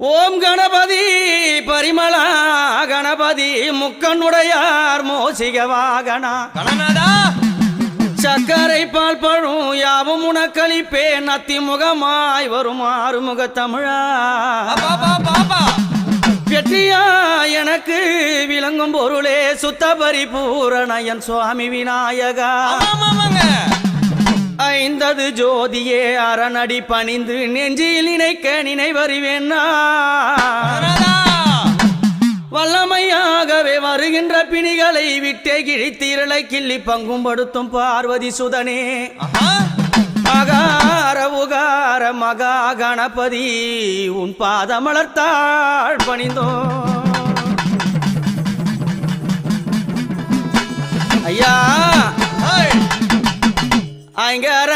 ஓம் கணபதி பரிமளா கணபதி முக்கனுடையார் மோசிக வாகனா கணநாதா சக்கரை பால் பழும் யாவும் உனக்களிப்பே நத்தி முகமாய் வரும் ஆறுமுக தமிழா வெற்றியா எனக்கு விளங்கும் பொருளே சுத்த பரிபூரணயன் சுவாமி விநாயகா ஐந்தது ஜோதியே அரணடி பணிந்து நெஞ்சில் நினைக்க நினைவறிவேன்னா வல்லமையாகவே வருகின்ற பிணிகளை விட்டே கிழித்தீரலை கிள்ளி பங்கும்படுத்தும் பார்வதி சுதனே அகார உகார மகா கணபதி உன் பாதமலர்த்தாள் பணிந்தோ ஐயா ஐங்கர